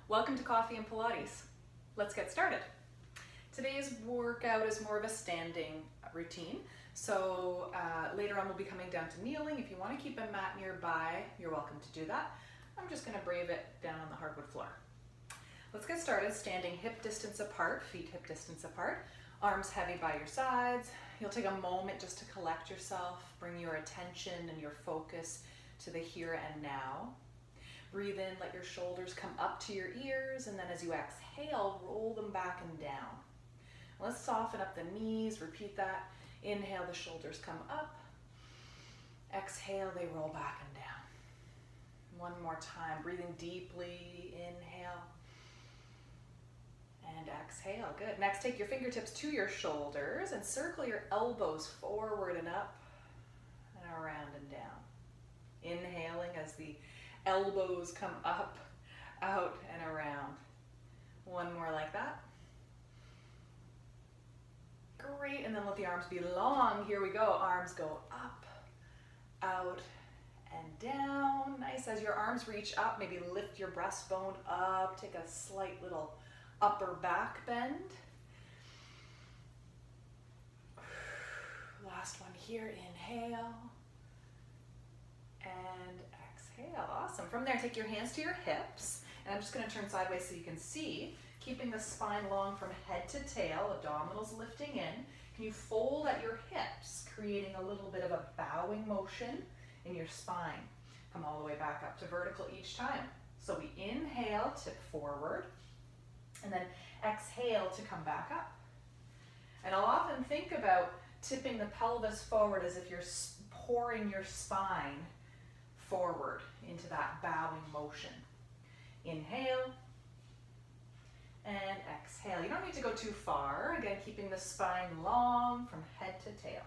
Welcome to Coffee and Pilates. Let's get started. Today's workout is more of a standing routine. So later on we'll be coming down to kneeling. If you want to keep a mat nearby, you're welcome to do that. I'm just going to brave it down on the hardwood floor. Let's get started standing hip distance apart, feet hip distance apart, arms heavy by your sides. You'll take a moment just to collect yourself, bring your attention and your focus to the here and now. Breathe in, let your shoulders come up to your ears, and then as you exhale, roll them back and down. Let's soften up the knees, repeat that. Inhale, the shoulders come up. Exhale, they roll back and down. One more time, breathing deeply, inhale. And exhale, good. Next, take your fingertips to your shoulders and circle your elbows forward and up and around and down. Inhaling as the elbows come up, out, and around. One more like that. Great, and then let the arms be long. Here we go. Arms go up, out, and down. Nice. As your arms reach up, maybe lift your breastbone up. Take a slight little upper back bend. Last one here. Inhale. And exhale. Awesome. From there, take your hands to your hips. And I'm just going to turn sideways so you can see. Keeping the spine long from head to tail, abdominals lifting in. Can you fold at your hips, creating a little bit of a bowing motion in your spine? Come all the way back up to vertical each time. So we inhale, tip forward, and then exhale to come back up. And I'll often think about tipping the pelvis forward as if you're pouring your spine forward into that bowing motion. Inhale and exhale. You don't need to go too far. Again, keeping the spine long from head to tail.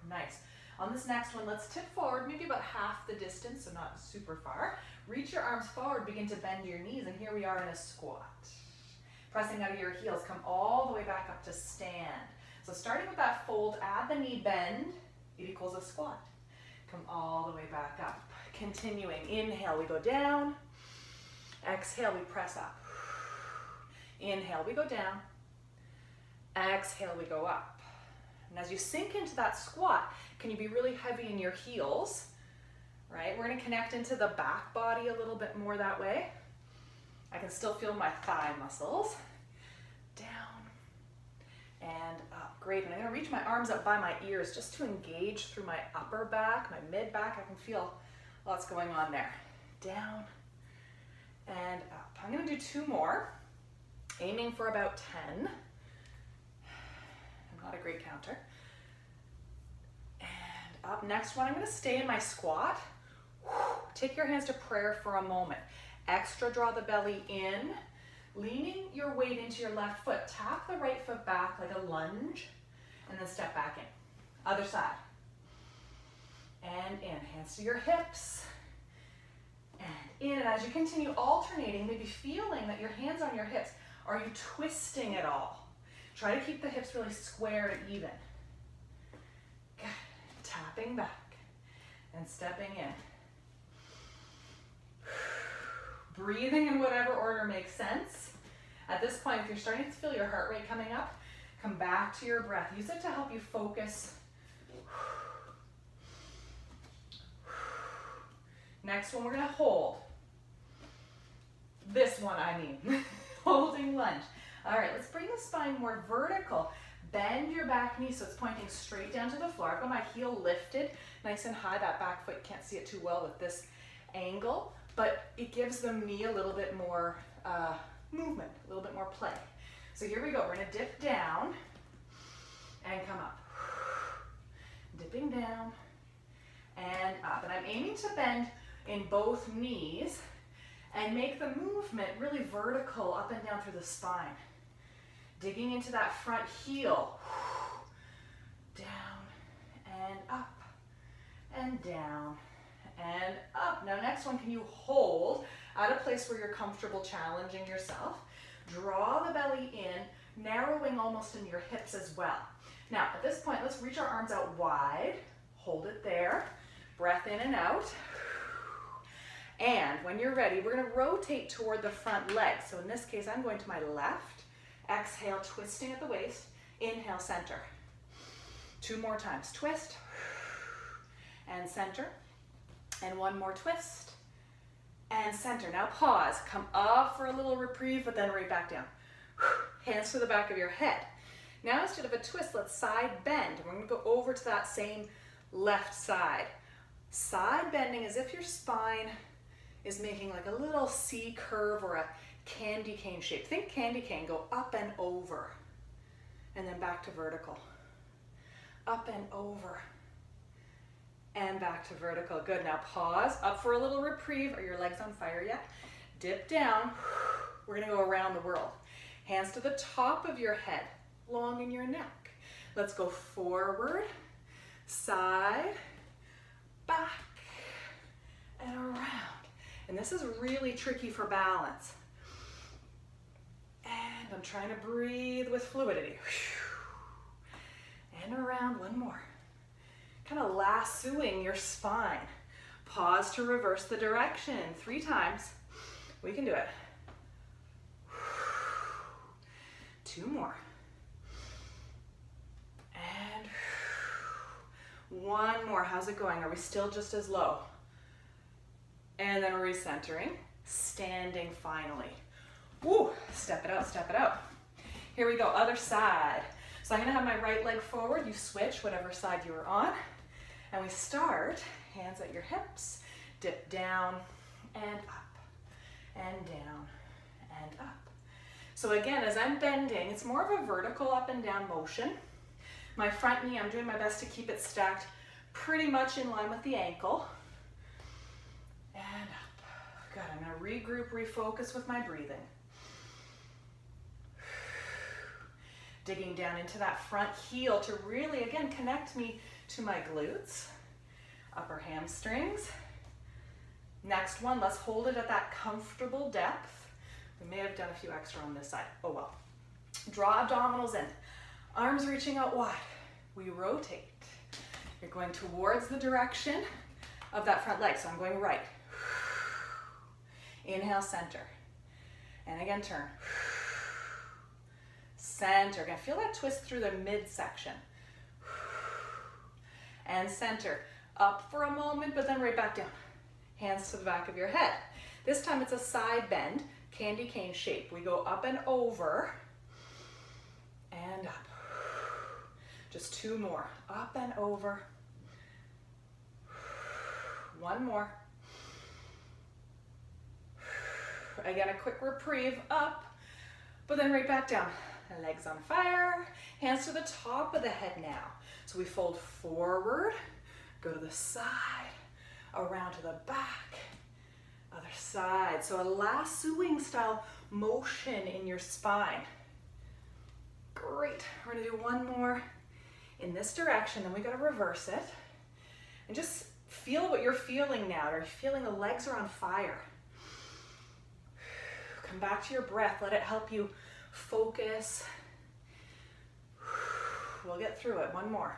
Nice. On this next one, let's tip forward, maybe about half the distance, so not super far. Reach your arms forward, begin to bend your knees, and here we are in a squat. Pressing out of your heels, come all the way back up to stand. So starting with that fold, add the knee bend, it equals a squat. Come all the way back up. Continuing, inhale, we go down. Exhale, we press up. Inhale, we go down. Exhale, we go up. And as you sink into that squat, can you be really heavy in your heels? Right? We're going to connect into the back body a little bit more that way. I can still feel my thigh muscles. Down and up. Great. And I'm going to reach my arms up by my ears just to engage through my upper back, my mid back. I can feel lots going on there. Down and up. I'm going to do two more, aiming for about 10. I'm not a great counter. And up. Next one, I'm going to stay in my squat. Take your hands to prayer for a moment. Extra draw the belly in, leaning your weight into your left foot. Tap the right foot back like a lunge, and then step back in. Other side. And in. Hands to your hips. And in. And as you continue alternating, maybe feeling that your hands on your hips, are you twisting at all? Try to keep the hips really square and even. Good. Tapping back and stepping in. Breathing in whatever order makes sense. At this point, if you're starting to feel your heart rate coming up, come back to your breath. Use it to help you focus. Next one, we're going to hold. This one, I mean, holding lunge. All right, let's bring the spine more vertical. Bend your back knee so it's pointing straight down to the floor. I've got my heel lifted nice and high. That back foot, can't see it too well with this angle, but it gives the knee a little bit more movement, a little bit more play. So here we go. We're going to dip down and come up. Dipping down and up. And I'm aiming to bend in both knees and make the movement really vertical up and down through the spine. Digging into that front heel. Down and up and down and up. Now next one, can you hold at a place where you're comfortable challenging yourself? Draw the belly in, narrowing almost in your hips as well. Now at this point, let's reach our arms out wide. Hold it there. Breath in and out. And when you're ready, we're gonna rotate toward the front leg. So in this case, I'm going to my left. Exhale, twisting at the waist. Inhale, center. 2 more times. Twist and center. And 1 more twist and center. Now pause. Come up for a little reprieve, but then right back down. Hands to the back of your head. Now instead of a twist, let's side bend. We're gonna go over to that same left side. Side bending as if your spine is making like a little C curve or a candy cane shape. Think candy cane, go up and over, and then back to vertical. Up and over, and back to vertical. Good, now pause, up for a little reprieve. Are your legs on fire yet? Dip down. We're gonna go around the world. Hands to the top of your head, long in your neck. Let's go forward, side, back, and around. And this is really tricky for balance. And I'm trying to breathe with fluidity. And around, 1 more. Kind of lassoing your spine. Pause to reverse the direction 3 times. We can do it. 2 more. And 1 more. How's it going? Are we still just as low? And then recentering, standing finally. Woo, step it out, step it out. Here we go, other side. So I'm gonna have my right leg forward, you switch whatever side you were on. And we start, hands at your hips, dip down and up, and down and up. So again, as I'm bending, it's more of a vertical up and down motion. My front knee, I'm doing my best to keep it stacked pretty much in line with the ankle. And up. Good, I'm gonna regroup, refocus with my breathing. Digging down into that front heel to really, again, connect me to my glutes, upper hamstrings. Next one, let's hold it at that comfortable depth. We may have done a few extra on this side. Oh well. Draw abdominals in. Arms reaching out wide. We rotate. You're going towards the direction of that front leg. So I'm going right. Inhale, center. And again, turn. Center. Again, feel that twist through the midsection. And center. Up for a moment, but then right back down. Hands to the back of your head. This time it's a side bend, candy cane shape. We go up and over, and up. Just 2 more. Up and over. 1 more. Again, a quick reprieve, up, but then right back down. Legs on fire, hands to the top of the head now. So we fold forward, go to the side, around to the back, other side. So a lassoing style motion in your spine. Great, we're gonna do 1 more in this direction, then we gotta reverse it. And just feel what you're feeling now. Are you feeling the legs are on fire? Come back to your breath, let it help you focus. We'll get through it. 1 more.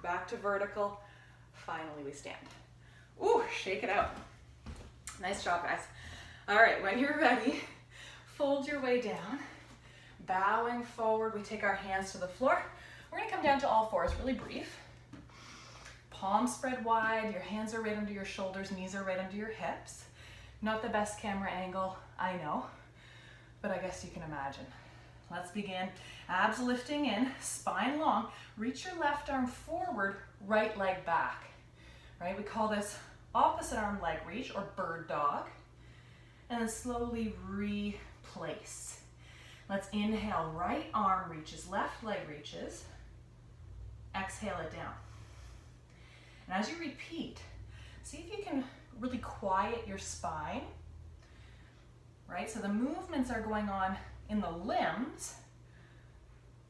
Back to vertical. Finally, we stand. Ooh, shake it out. Nice job, guys. All right, when you're ready, fold your way down. Bowing forward, we take our hands to the floor. We're gonna come down to all fours, really brief. Palms spread wide, your hands are right under your shoulders, knees are right under your hips. Not the best camera angle, I know, but I guess you can imagine. Let's begin. Abs lifting in, spine long. Reach your left arm forward, right leg back. Right? We call this opposite arm leg reach or bird dog. And then slowly replace. Let's inhale, right arm reaches, left leg reaches. Exhale it down. And as you repeat, see if you can really quiet your spine. Right? So the movements are going on in the limbs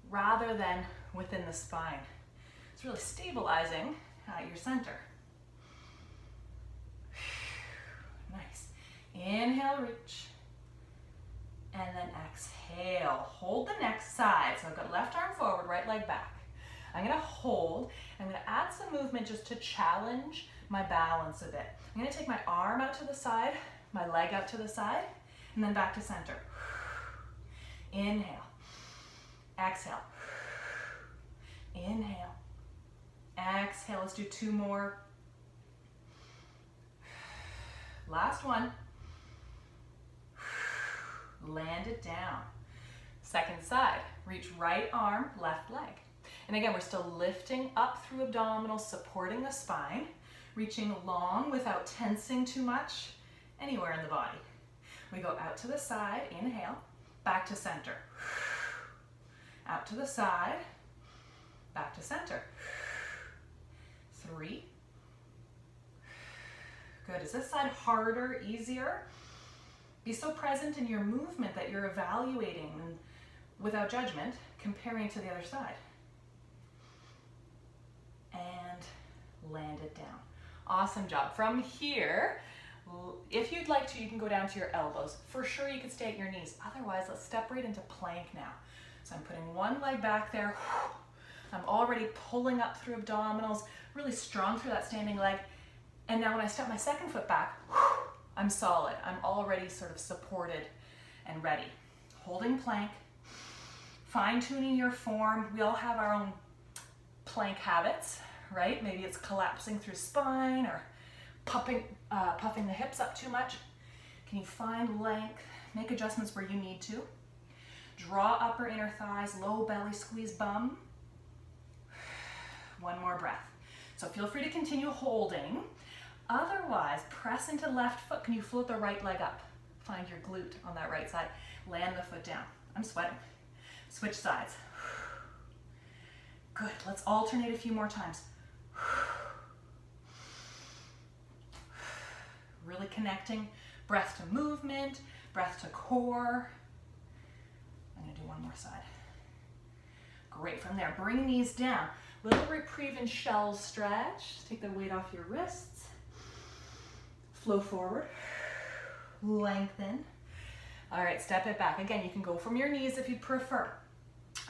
rather than within the spine. It's really stabilizing at your center. Nice. Inhale, reach. And then exhale. Hold the next side. So I've got left arm forward, right leg back. I'm gonna hold. I'm gonna add some movement just to challenge my balance a bit. I'm gonna take my arm out to the side, my leg out to the side, and then back to center. Inhale, exhale, inhale, exhale. Let's do 2 more. Last one. Land it down. Second side, reach right arm, left leg. And again, we're still lifting up through abdominals, supporting the spine, reaching long without tensing too much anywhere in the body. We go out to the side, inhale, back to center. Out to the side, back to center. 3. Good. Is this side harder, easier? Be so present in your movement that you're evaluating and without judgment, comparing to the other side. And land it down. Awesome job. From here, if you'd like to, you can go down to your elbows. For sure, you could stay at your knees. Otherwise, let's step right into plank now. So I'm putting one leg back there. I'm already pulling up through abdominals, really strong through that standing leg. And now when I step my second foot back, I'm solid. I'm already sort of supported and ready. Holding plank, fine-tuning your form. We all have our own plank habits, right? Maybe it's collapsing through spine or puffing the hips up too much. Can you find length? Make adjustments where you need to. Draw upper inner thighs, low belly, squeeze bum. One more breath. So feel free to continue holding. Otherwise, press into left foot. Can you float the right leg up? Find your glute on that right side. Land the foot down. I'm sweating. Switch sides. Good. Let's alternate a few more times. Really connecting breath to movement, breath to core. I'm going to do one more side. Great. From there, bring knees down. Little reprieve and shell stretch. Take the weight off your wrists. Flow forward. Lengthen. All right, step it back. Again, you can go from your knees if you prefer.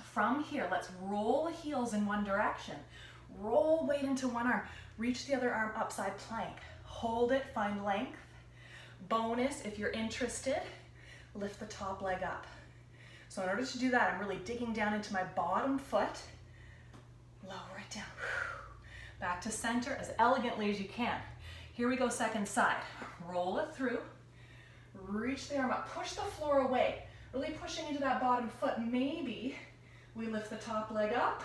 From here, let's roll the heels in one direction. Roll weight into one arm. Reach the other arm upside plank. Hold it, find length. Bonus, if you're interested, lift the top leg up. So in order to do that, I'm really digging down into my bottom foot. Lower it down. Back to center as elegantly as you can. Here we go, second side. Roll it through. Reach the arm up. Push the floor away. Really pushing into that bottom foot. Maybe we lift the top leg up.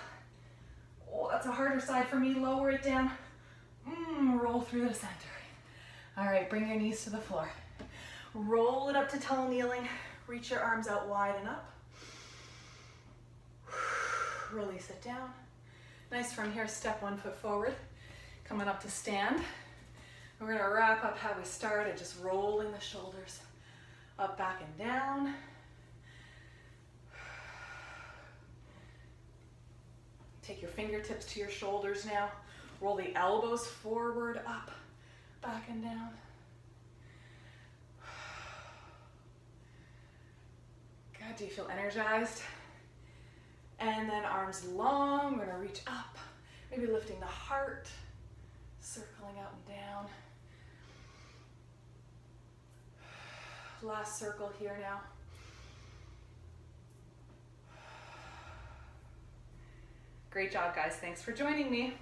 Oh, that's a harder side for me. Lower it down. Roll through the center. All right, bring your knees to the floor. Roll it up to tall kneeling. Reach your arms out wide and up. Release it down. Nice. From here, step one foot forward. Coming up to stand. We're going to wrap up how we started, just rolling the shoulders up, back, and down. Take your fingertips to your shoulders now. Roll the elbows forward, up, back, and down. Good. Do you feel energized? And then arms long. We're going to reach up, maybe lifting the heart, circling out and down. Last circle here now. Great job, guys. Thanks for joining me.